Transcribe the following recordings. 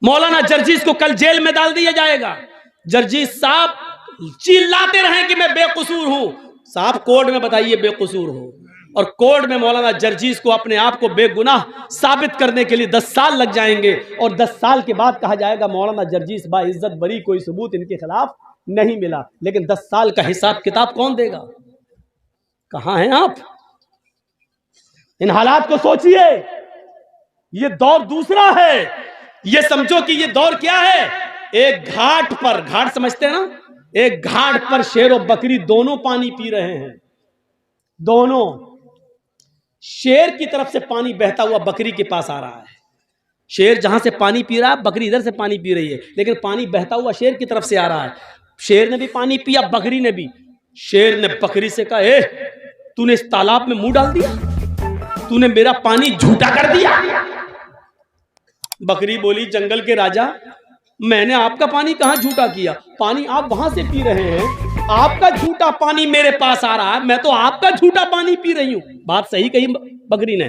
मौलाना जर्जीस को कल जेल में डाल दिया जाएगा। जर्जीस साहब चिल्लाते रहे कि मैं बेकसूर हूं। साहब कोर्ट में बताइए बेकसूर हो, और कोर्ट में मौलाना जर्जीस को अपने आप को बेगुनाह साबित करने के लिए 10 साल लग जाएंगे, और 10 साल के बाद कहा जाएगा मौलाना जर्जीस बाइज्जत बरी, कोई सबूत इनके खिलाफ नहीं मिला। लेकिन 10 साल का हिसाब किताब कौन देगा? कहां हैं आप? इन हालात को सोचिए। ये दौर दूसरा है। ये समझो कि ये दौर क्या है, एक घाट पर, घाट समझते हैं ना, एक घाट पर शेर और बकरी दोनों पानी पी रहे हैं। दोनों, शेर की तरफ से पानी बहता हुआ बकरी के पास आ रहा है। शेर जहां से पानी पी रहा है, बकरी इधर से पानी पी रही है, लेकिन पानी बहता हुआ शेर की तरफ से आ रहा है। शेर ने भी पानी पिया, बकरी ने भी। शेर ने बकरी से कहा, ए तूने इस तालाब में मुंह डाल दिया, तूने मेरा पानी झूठा कर दिया। बकरी बोली, जंगल के राजा, मैंने आपका पानी कहां झूठा किया? पानी आप वहां से पी रहे हैं, आपका झूठा पानी मेरे पास आ रहा है, मैं तो आपका झूठा पानी पी रही हूं। बात सही कही बकरी ने।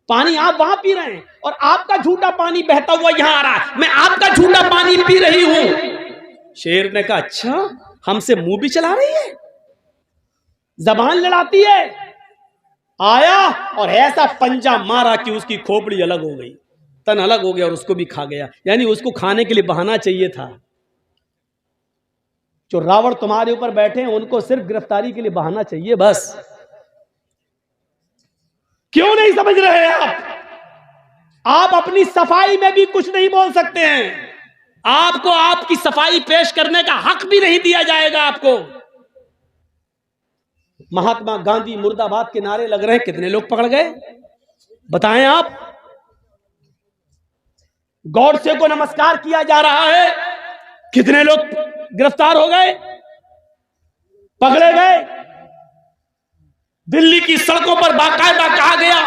पानी आप वहां पी रहे हैं और आपका झूठा पानी बहता हुआ यहां आ रहा है, मैं आपका झूठा पानी पी रही हूं। शेर ने कहा, अच्छा हमसे मुंह भी चला रही है, जबान लड़ाती है। आया और ऐसा पंजा मारा कि उसकी खोपड़ी अलग हो गई, तन अलग हो गया और उसको भी खा गया। यानी उसको खाने के लिए बहाना चाहिए था। जो रावण तुम्हारे ऊपर बैठे हैं उनको सिर्फ गिरफ्तारी के लिए बहाना चाहिए बस। क्यों नहीं समझ रहे आप अपनी सफाई में भी कुछ नहीं बोल सकते हैं। आपको आपकी सफाई पेश करने का हक भी नहीं दिया जाएगा आपको। महात्मा गांधी मुर्दाबाद के नारे लग रहे हैं, कितने लोग पकड़ गए बताएं आप? गॉडसे को नमस्कार किया जा रहा है, कितने लोग गिरफ्तार हो गए, पकड़े गए? दिल्ली की सड़कों पर बाकायदा कहा गया,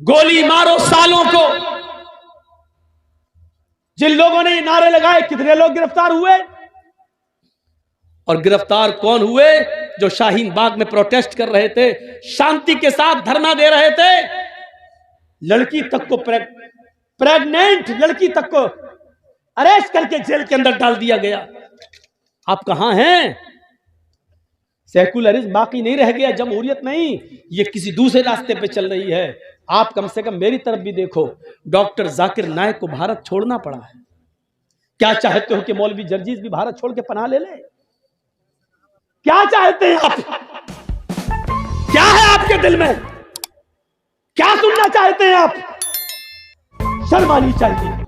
गोली मारो सालों को। जिन लोगों ने ये नारे लगाए, कितने लोग गिरफ्तार हुए? और गिरफ्तार कौन हुए? जो शाहीन बाग में प्रोटेस्ट कर रहे थे, शांति के साथ धरना दे रहे थे। लड़की तक को, प्रेग्नेंट लड़की तक को अरेस्ट करके जेल के अंदर डाल दिया गया। आप कहां हैं? सेकुलरिज्म बाकी नहीं रह गया, जमहूरियत नहीं, ये किसी दूसरे रास्ते पे चल रही है। आप कम से कम मेरी तरफ भी देखो। डॉक्टर जाकिर नायक को भारत छोड़ना पड़ा है। क्या चाहते हो कि मौलवी जर्जीस भी भारत छोड़ के पनाह ले ले? क्या चाहते हैं आप? क्या है आपके दिल में? क्या सुनना चाहते हैं आप? शर्म आनी चाहिए।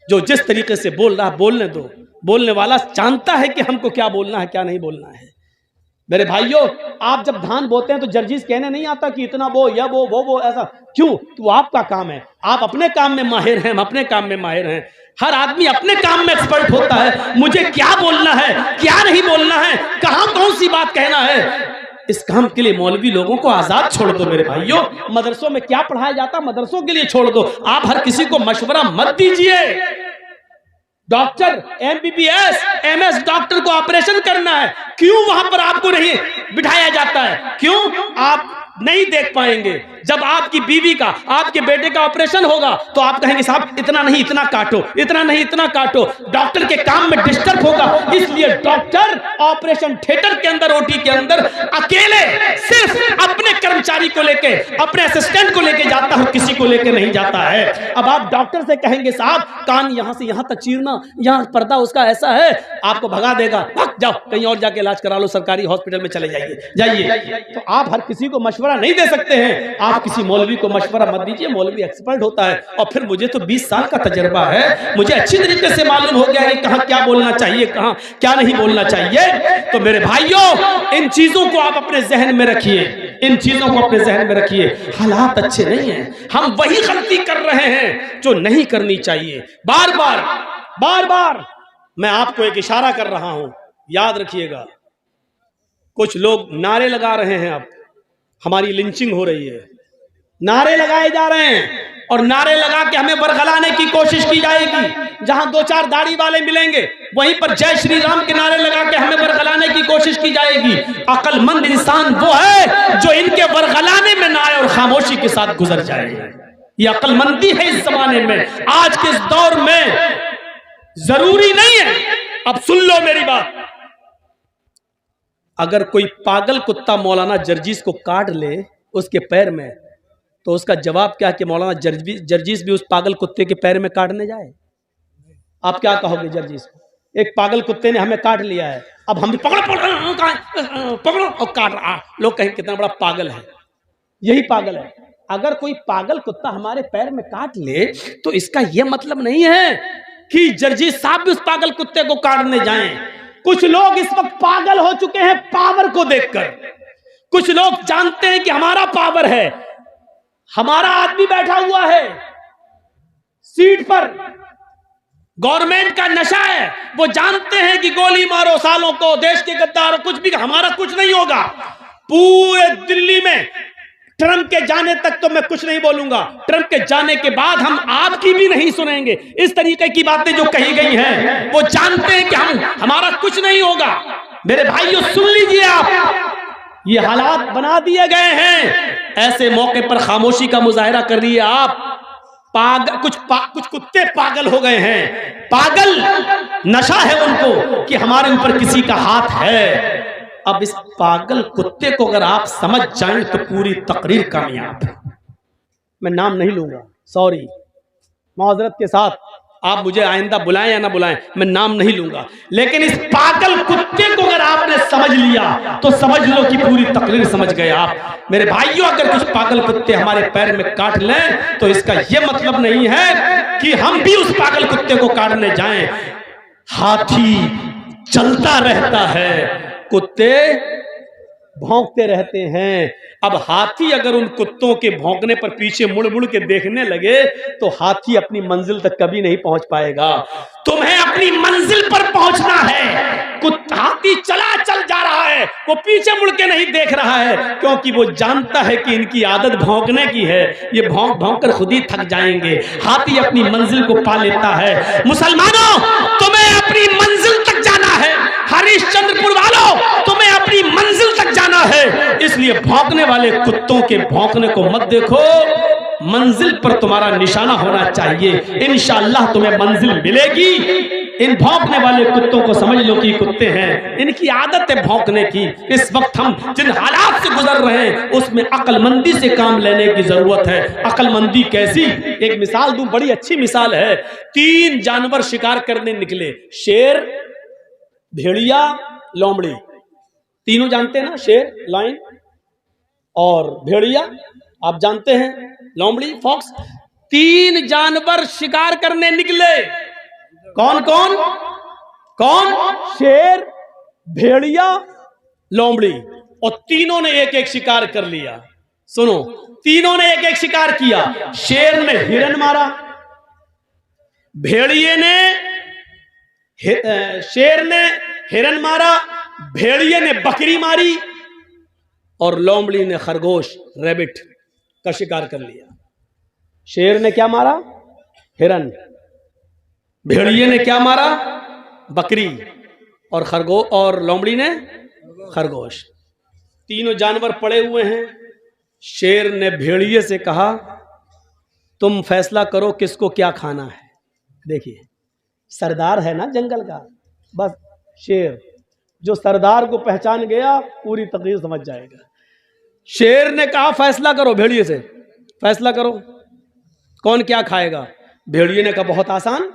जो जिस तरीके से बोल रहा, बोलने दो। बोलने वाला जानता है कि हमको क्या बोलना है, क्या नहीं बोलना है। मेरे भाइयों, आप जब धान बोते हैं तो जर्जीस कहने नहीं आता कि इतना बो, या वो ऐसा। क्यों? तो आपका काम है, आप अपने काम में माहिर हैं, हम अपने काम में माहिर हैं। हर आदमी अपने काम में एक्सपर्ट होता है। मुझे क्या बोलना है, क्या नहीं बोलना है, कहां कौन सी बात कहना है, इस काम के लिए मौलवी लोगों को आजाद छोड़ दो। मेरे भाइयों, मदरसों में क्या पढ़ाया जाता, मदरसों के लिए छोड़ दो। आप हर किसी को मशवरा मत दीजिए। डॉक्टर, एमबीबीएस, एमएस डॉक्टर को ऑपरेशन करना है, क्यों वहां पर आपको नहीं बिठाया जाता है? क्यों? आप नहीं देख पाएंगे। जब आपकी बीवी का, आपके बेटे का ऑपरेशन होगा तो आप कहेंगे साहब इतना नहीं इतना काटो, इतना नहीं इतना काटो। डॉक्टर के काम में डिस्टर्ब होगा, इसलिए डॉक्टर ऑपरेशन थिएटर के अंदर, ओटी के अंदर अकेले सिर्फ अपने कर्मचारी को लेके, अपने असिस्टेंट को लेके जाता है, किसी को लेके नहीं जाता है। अब आप डॉक्टर से कहेंगे साहब कान यहां से यहां तक चीरना, यहां पर्दा उसका ऐसा है, आपको भगा देगा, भाग जाओ कहीं और जाके इलाज करा लो, सरकारी हॉस्पिटल में चले जाइए। तो आप हर किसी को मशवरा नहीं दे सकते हैं। आप किसी मौलवी को मशवरा मत दीजिए, मौलवी एक्सपर्ट होता है। और फिर मुझे तो 20 साल का तजर्बा है, मुझे अच्छी तरीके से मालूम हो गया है कहां क्या बोलना चाहिए, कहां क्या नहीं बोलना चाहिए। तो मेरे भाइयों, इन चीजों को आप अपने जहन में रखिए, इन चीजों को अपने जहन में रखिए। हालात अच्छे नहीं हैं, हम वही गलती कर रहे हैं जो नहीं करनी चाहिए। बार बार मैं आपको एक इशारा कर रहा हूं, याद रखिएगा। कुछ लोग नारे लगा रहे हैं, अब हमारी लिंचिंग हो रही है, नारे लगाए जा रहे हैं और नारे लगा के हमें बरगलाने की कोशिश की जाएगी। जहां 2-4 दाढ़ी वाले मिलेंगे वहीं पर जय श्री राम के नारे लगा के हमें बरगलाने की कोशिश की जाएगी। अक्लमंद इंसान वो है जो इनके बरगलाने में ना आए और खामोशी के साथ गुजर जाए। ये अक्लमंदी है इस जमाने में, आज के इस दौर में। जरूरी नहीं है, अब सुन लो मेरी बात, अगर कोई पागल कुत्ता मौलाना जर्जीस को काट ले उसके पैर में, तो उसका जवाब क्या कि मौलाना जर्जीस भी उस पागल कुत्ते के पैर में काटने जाए? आप क्या कहोगे जर्जीस को? एक पागल कुत्ते ने हमें काट लिया है, अब हम भी पकड़ो पकड़ो पकड़ो और काट रहा, लोग कहेंगे कितना बड़ा पागल है। यही पागल है। अगर कोई पागल कुत्ता हमारे पैर में काट ले तो इसका यह मतलब नहीं है कि जर्जीस साहब भी उस पागल कुत्ते को काटने जाएं। कुछ लोग इस वक्त पागल हो चुके हैं पावर को देखकर। कुछ लोग जानते हैं कि हमारा पावर है, हमारा आदमी बैठा हुआ है सीट पर, गवर्नमेंट का नशा है, वो जानते हैं कि गोली मारो सालों को, देश के गद्दार, कुछ भी, हमारा कुछ नहीं होगा। पूरे दिल्ली में ट्रंप के जाने तक तो मैं कुछ नहीं बोलूंगा, ट्रंप के जाने के बाद हम आपकी भी नहीं सुनेंगे। इस तरीके की बातें जो कही गई हैं, वो जानते हैं कि हमारा कुछ नहीं होगा। मेरे भाइयों सुन लीजिए आप, ये हालात बना दिए गए हैं, ऐसे मौके पर खामोशी का मुजाहिरा कर रही है आप। कुछ कुत्ते पागल हो गए हैं, पागल नशा है उनको कि हमारे ऊपर किसी का हाथ है। अब इस पागल कुत्ते को अगर आप समझ जाएं तो पूरी तकरीर कामयाब है। मैं नाम नहीं लूंगा, सॉरी, माजरत के साथ, आप मुझे आइंदा बुलाएं या ना बुलाएं, मैं नाम नहीं लूंगा। लेकिन इस पागल कुत्ते को अगर आपने समझ लिया तो समझ लो कि पूरी तकरीर समझ गए आप। मेरे भाइयों, अगर कुछ पागल कुत्ते हमारे पैर में काट लें तो इसका यह मतलब नहीं है कि हम भी उस पागल कुत्ते को काटने जाएं। हाथी चलता रहता है, कुत्ते भौंकते रहते हैं। अब हाथी अगर उन कुत्तों के भौंकने पर पीछे मुड़ मुड़ के देखने लगे तो हाथी अपनी मंजिल तक कभी नहीं पहुंच पाएगा। तुम्हें अपनी मंजिल पर पहुंचना है। हाथी चल जा रहा है, वो पीछे मुड़ के नहीं देख रहा है, क्योंकि वो जानता है कि इनकी आदत भौंकने की है, ये भौंक भौंक कर खुद ही थक जाएंगे। हाथी अपनी मंजिल को पा लेता है। मुसलमानों, तुम्हें अपनी मंजिल तक जाना है। हरिश्चंद्रपुर वालों, तुम्हें अपनी मंजिल तक जाना है, इसलिए भौंकने वाले कुत्तों के भौंकने को मत देखो। मंजिल पर तुम्हारा निशाना होना चाहिए, इंशाअल्लाह तुम्हें मंजिल मिलेगी। इन भौंकने वाले कुत्तों को समझ लो कि कुत्ते हैं, इनकी आदत है भौंकने की। इस वक्त हम जिन हालात से गुजर रहे हैं उसमें अक्लमंदी से काम लेने की जरूरत है। अक्लमंदी कैसी? एक मिसाल दूं, बड़ी अच्छी मिसाल है। 3 जानवर शिकार करने निकले, शेर, भेड़िया, लोमड़ी। तीनों जानते हैं ना, शेर, लायन और भेड़िया, आप जानते हैं, लोमड़ी, फॉक्स। 3 जानवर शिकार करने निकले। कौन कौन कौन? शेर, भेड़िया, लोमड़ी, और तीनों ने एक एक शिकार कर लिया। सुनो, तीनों ने एक एक शिकार किया। शेर ने हिरन मारा, भेड़िए ने शेर ने हिरन मारा, भेड़िए ने बकरी मारी, और लोमड़ी ने खरगोश, रैबिट का शिकार कर लिया। शेर ने क्या मारा? हिरन। भेड़िए ने क्या मारा? बकरी। और लोमड़ी ने खरगोश। तीनों जानवर पड़े हुए हैं। शेर ने भेड़िए से कहा, तुम फैसला करो किसको क्या खाना है। देखिए, सरदार है ना जंगल का, बस शेर, जो सरदार को पहचान गया पूरी तकरीर समझ जाएगा। शेर ने कहा, फैसला करो, भेड़िए से फैसला करो कौन क्या खाएगा। भेड़िए ने कहा, बहुत आसान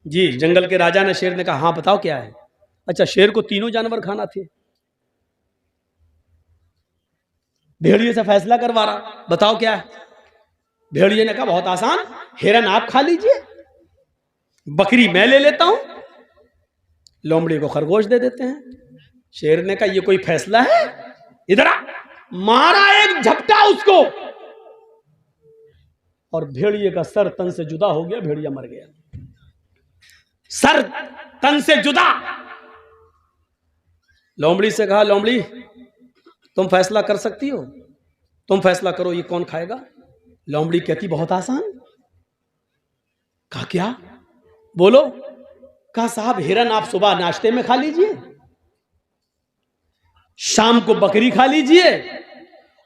जी। जंगल के राजा ने शेर ने कहा, हाँ बताओ क्या है। अच्छा, शेर को तीनों जानवर खाना थे, भेड़िए से फैसला करवा रहा, बताओ क्या है। भेड़िए ने कहा, बहुत आसान, हिरन आप खा लीजिए, बकरी मैं ले लेता हूं, लोमड़ी को खरगोश दे देते हैं। शेर ने कहा, ये कोई फैसला है? इधर आ। मारा एक झपटा उसको, और भेड़िए का सर तन से जुदा हो गया, भेड़िया मर गया। सर तन से जुदा। लोमड़ी से कहा, लोमड़ी तुम फैसला कर सकती हो, तुम फैसला करो ये कौन खाएगा। लोमड़ी कहती, बहुत आसान। कहा, क्या? बोलो। कहा, साहब हिरन आप सुबह नाश्ते में खा लीजिए, शाम को बकरी खा लीजिए,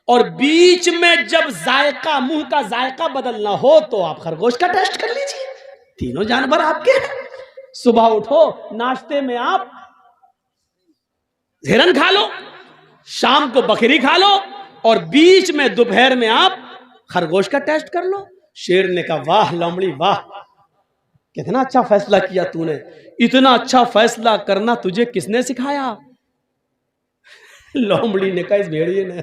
और बीच में जब जायका, मुंह का जायका बदलना हो तो आप खरगोश का टेस्ट कर लीजिए। तीनों जानवर आपके हैं। सुबह उठो, नाश्ते में आप हिरन खा लो, शाम को बकरी खा लो, और बीच में दोपहर में आप खरगोश का टेस्ट कर लो। शेर ने कहा, वाह लोमड़ी वाह, कितना अच्छा फैसला किया तूने। इतना अच्छा फैसला करना तुझे किसने सिखाया? लोमड़ी ने कहा, इस भेड़िए ने।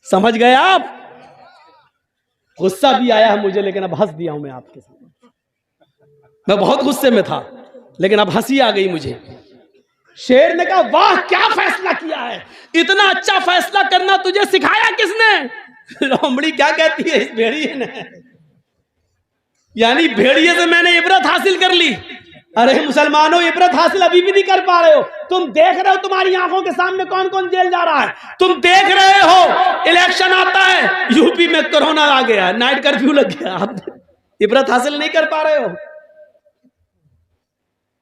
समझ गए आप? गुस्सा भी आया है मुझे, लेकिन अब हंस दिया हूं मैं आपके सामने। मैं बहुत गुस्से में था, लेकिन अब हंसी आ गई मुझे। शेर ने कहा, वाह क्या फैसला किया है, इतना अच्छा फैसला करना तुझे सिखाया किसने? लोमड़ी क्या कहती है, इस भेड़िए ने। यानी भेड़िए से मैंने इबरत हासिल कर ली। अरे मुसलमानों, इबरत हासिल अभी भी नहीं कर पा रहे हो। तुम देख रहे हो तुम्हारी आंखों के सामने कौन कौन जेल जा रहा है। तुम देख रहे हो इलेक्शन आता है, यूपी में कोरोना आ गया, नाइट कर्फ्यू लग गया, आप इबरत हासिल नहीं कर पा रहे हो।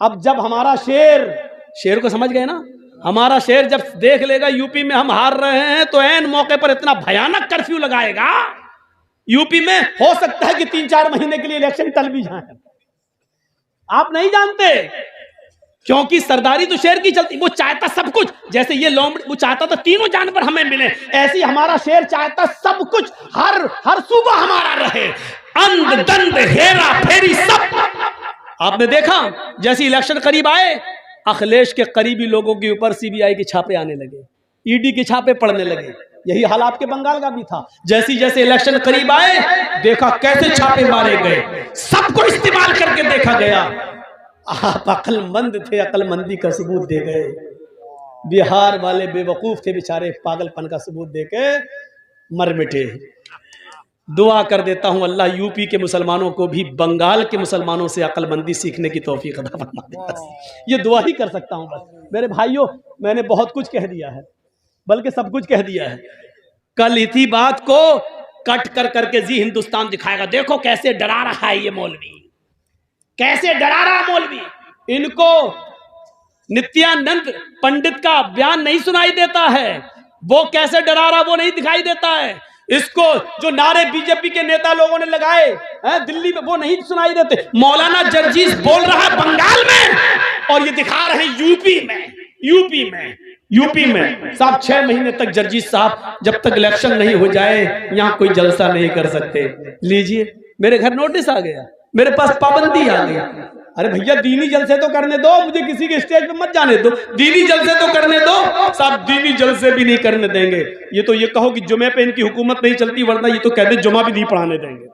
अब जब हमारा शेर को समझ गए ना, हमारा शेर जब देख लेगा यूपी में हम हार रहे हैं, तो ऐन मौके पर इतना भयानक कर्फ्यू लगाएगा, यूपी में हो सकता है कि 3-4 महीने के लिए इलेक्शन टल भी जाए। आप नहीं जानते, क्योंकि सरदारी तो शेर की चलती। वो चाहता सब कुछ, जैसे ये लोमड़ी, वो चाहता तो तीनों जानवर हमें मिले, ऐसे हमारा शेर चाहता सब कुछ, हर सूबा हमारा रहे, अंध दंड हेरा फेरी सब। आपने देखा जैसे इलेक्शन करीब आए, अखिलेश के करीबी लोगों के ऊपर सीबीआई के छापे आने लगे, ईडी के छापे पड़ने लगे। यही हाल आपके बंगाल का भी था। जैसे जैसे इलेक्शन करीब आए, देखा कैसे छापे मारे गए, सबको इस्तेमाल करके देखा गया। आप अक्लमंद थे, अक्लमंदी का सबूत दे गए। बिहार वाले बेवकूफ थे बेचारे, पागलपन का सबूत दे के मर मिटे। दुआ कर देता हूं अल्लाह यूपी के मुसलमानों को भी बंगाल के मुसलमानों से अक्लमंदी सीखने की तौफीक अता फरमा दे। बस ये दुआ ही कर सकता हूं। बस मेरे भाइयों, मैंने बहुत कुछ कह दिया है, बल्कि सब कुछ कह दिया है। कल इसी बात को कट कर करके जी हिंदुस्तान दिखाएगा। देखो कैसे डरा रहा है ये मौलवी, कैसे डरा रहा है मौलवी। इनको नित्यानंद पंडित का बयान नहीं सुनाई देता है, वो कैसे डरा रहा वो नहीं दिखाई देता है। इसको जो नारे बीजेपी के नेता लोगों ने लगाए हैं दिल्ली में, वो नहीं सुनाई देते। मौलाना जर्जीस बोल रहा है बंगाल में, और ये दिखा रहे हैं यूपी में। साहब 6 महीने तक जर्जीस साहब जब तक इलेक्शन नहीं हो जाए यहाँ कोई जलसा नहीं कर सकते। लीजिए, मेरे घर नोटिस आ गया, मेरे पास पाबंदी आ गई। अरे भैया दीनी जलसे तो करने दो, मुझे किसी के स्टेज पे मत जाने दो। दीनी जलसे तो करने दो। साहब दीनी जलसे भी नहीं करने देंगे। ये तो ये कहो कि जुमे पे इनकी हुकूमत नहीं चलती, वरना ये तो कहते जुमा भी नहीं पढ़ाने देंगे।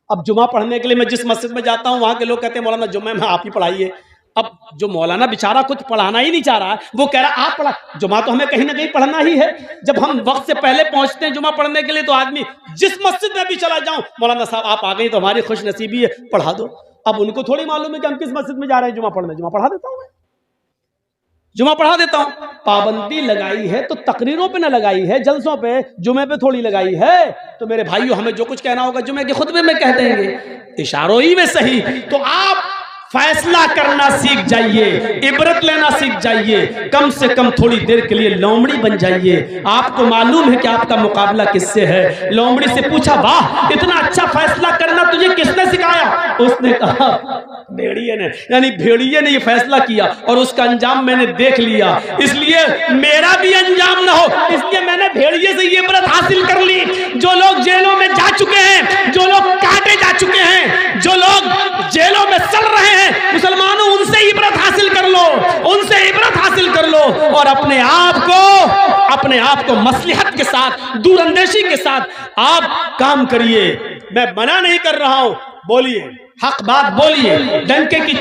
अब जुमा पढ़ने के लिए मैं जिस मस्जिद में जाता हूँ, वहां के लोग कहते हैं मौलाना जुम्मे में आप ही पढ़ाइए। अब जो मौलाना बेचारा कुछ पढ़ाना ही नहीं चाह रहा है, वो कह रहा आप पढ़ा। जुमा तो हमें कहीं ना कहीं पढ़ना ही है। जब हम वक्त से पहले पहुंचते हैं जुमा पढ़ने के लिए, तो आदमी जिस मस्जिद में भी चला जाऊं, मौलाना साहब आप आ गए तो हमारी खुश नसीबी है, पढ़ा दो। अब उनको थोड़ी मालूम है कि हम किस मस्जिद में जा रहे हैं जुमा पढ़ने। जुमा पढ़ा देता हूं मैं, जुमा पढ़ा देता हूं। पाबंदी लगाई है तो तकरीरों पे ना लगाई है, जलसों पे, जुमे पे थोड़ी लगाई है। तो मेरे भाइयों, हमें जो कुछ कहना होगा जुमे के खुतबे में कह देंगे, इशारों ही में सही। तो आप फैसला करना सीख जाइए, इबरत लेना सीख जाइए, कम से कम थोड़ी देर के लिए लोमड़ी बन जाइए। आपको मालूम है कि आपका मुकाबला किससे है। लोमड़ी से पूछा, वाह इतना अच्छा फैसला करना तुझे किसने सिखाया? उसने कहा भेड़िए ने। यानी भेड़िए ने ये फैसला किया और उसका अंजाम मैंने देख लिया, इसलिए मेरा भी अंजाम ना हो, इसलिए मैंने भेड़िए से ये इबरत हासिल कर ली। जो लोग जेलों में जा चुके हैं, जो लोग काटे जा चुके हैं, जो लोग जेलों में चल रहे हैं, मुसलमानों उनसे इबरत हासिल कर लो, उनसे इबरत हासिल कर लो और अपने आप को मसलिहत के साथ, दूरअंदेशी के साथ आप काम करिए। मैं मना नहीं कर रहा हूं, बोलिए, हक बात बोलिए, डंके की